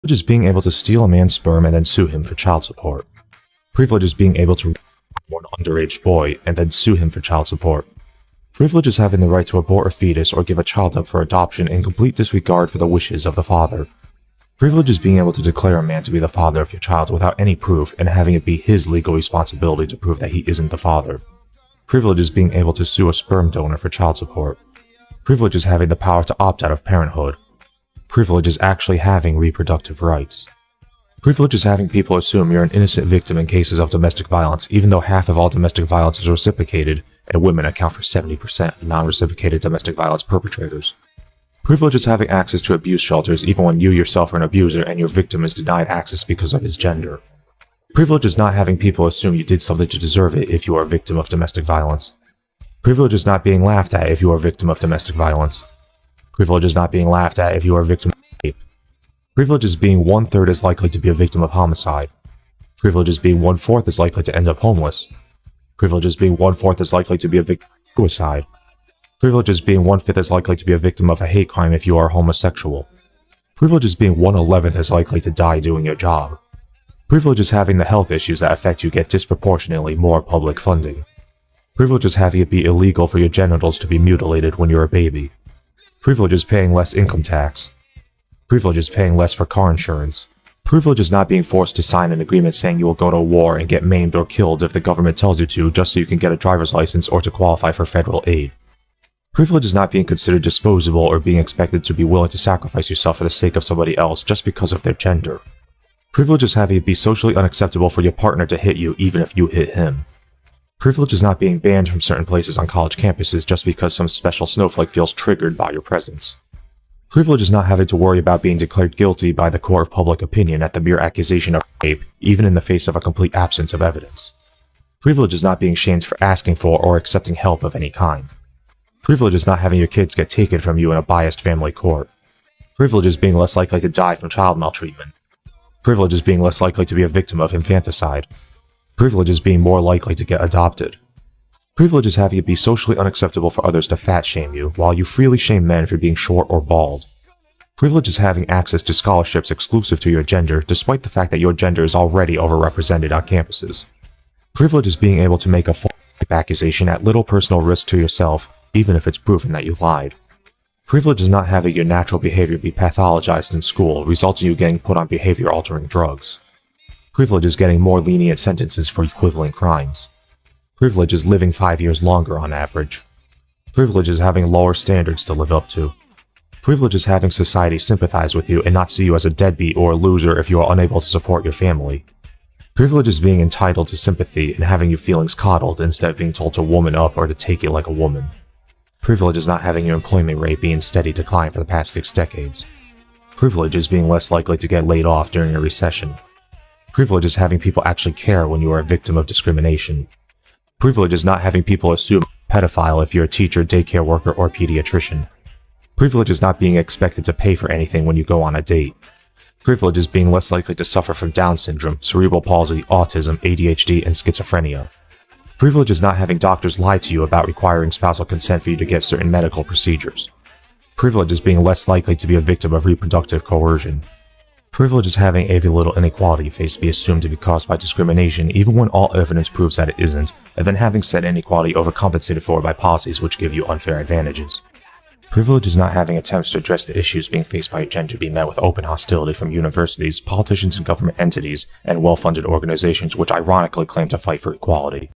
Privilege is being able to steal a man's sperm and then sue him for child support. Privilege is being able to rape one underage boy and then sue him for child support. Privilege is having the right to abort a fetus or give a child up for adoption in complete disregard for the wishes of the father. Privilege is being able to declare a man to be the father of your child without any proof and having it be his legal responsibility to prove that he isn't the father. Privilege is being able to sue a sperm donor for child support. Privilege is having the power to opt out of parenthood. Privilege is actually having reproductive rights. Privilege is having people assume you're an innocent victim in cases of domestic violence, even though half of all domestic violence is reciprocated, and women account for 70% of non-reciprocated domestic violence perpetrators. Privilege is having access to abuse shelters even when you yourself are an abuser and your victim is denied access because of his gender. Privilege is not having people assume you did something to deserve it if you are a victim of domestic violence. Privilege is not being laughed at if you are a victim of domestic violence. Privilege is not being laughed at if you are a victim of rape. Privilege is being 1/3 as likely to be a victim of homicide. Privilege is being 1/4 as likely to end up homeless. Privilege is being 1/4 as likely to be a victim of suicide. Privilege is being 1/5 as likely to be a victim of a hate crime if you are homosexual. Privilege is being 1/11 as likely to die doing your job. Privilege is having the health issues that affect you get disproportionately more public funding. Privilege is having it be illegal for your genitals to be mutilated when you're a baby. Privilege is paying less income tax. Privilege is paying less for car insurance. Privilege is not being forced to sign an agreement saying you will go to war and get maimed or killed if the government tells you to just so you can get a driver's license or to qualify for federal aid. Privilege is not being considered disposable or being expected to be willing to sacrifice yourself for the sake of somebody else just because of their gender. Privilege is having it be socially unacceptable for your partner to hit you even if you hit him. Privilege is not being banned from certain places on college campuses just because some special snowflake feels triggered by your presence. Privilege is not having to worry about being declared guilty by the court of public opinion at the mere accusation of rape, even in the face of a complete absence of evidence. Privilege is not being shamed for asking for or accepting help of any kind. Privilege is not having your kids get taken from you in a biased family court. Privilege is being less likely to die from child maltreatment. Privilege is being less likely to be a victim of infanticide. Privilege is being more likely to get adopted. Privilege is having it be socially unacceptable for others to fat shame you, while you freely shame men for being short or bald. Privilege is having access to scholarships exclusive to your gender, despite the fact that your gender is already overrepresented on campuses. Privilege is being able to make a false accusation at little personal risk to yourself, even if it's proven that you lied. Privilege is not having your natural behavior be pathologized in school, resulting in you getting put on behavior-altering drugs. Privilege is getting more lenient sentences for equivalent crimes. Privilege is living 5 years longer on average. Privilege is having lower standards to live up to. Privilege is having society sympathize with you and not see you as a deadbeat or a loser if you are unable to support your family. Privilege is being entitled to sympathy and having your feelings coddled instead of being told to woman up or to take it like a woman. Privilege is not having your employment rate be in steady decline for the past 6 decades. Privilege is being less likely to get laid off during a recession. Privilege is having people actually care when you are a victim of discrimination. Privilege is not having people assume you're a pedophile if you're a teacher, daycare worker, or pediatrician. Privilege is not being expected to pay for anything when you go on a date. Privilege is being less likely to suffer from Down syndrome, cerebral palsy, autism, ADHD, and schizophrenia. Privilege is not having doctors lie to you about requiring spousal consent for you to get certain medical procedures. Privilege is being less likely to be a victim of reproductive coercion. Privilege is having every little inequality you face be assumed to be caused by discrimination even when all evidence proves that it isn't, and then having said inequality overcompensated for by policies which give you unfair advantages. Privilege is not having attempts to address the issues being faced by your gender be met with open hostility from universities, politicians and government entities, and well-funded organizations which ironically claim to fight for equality.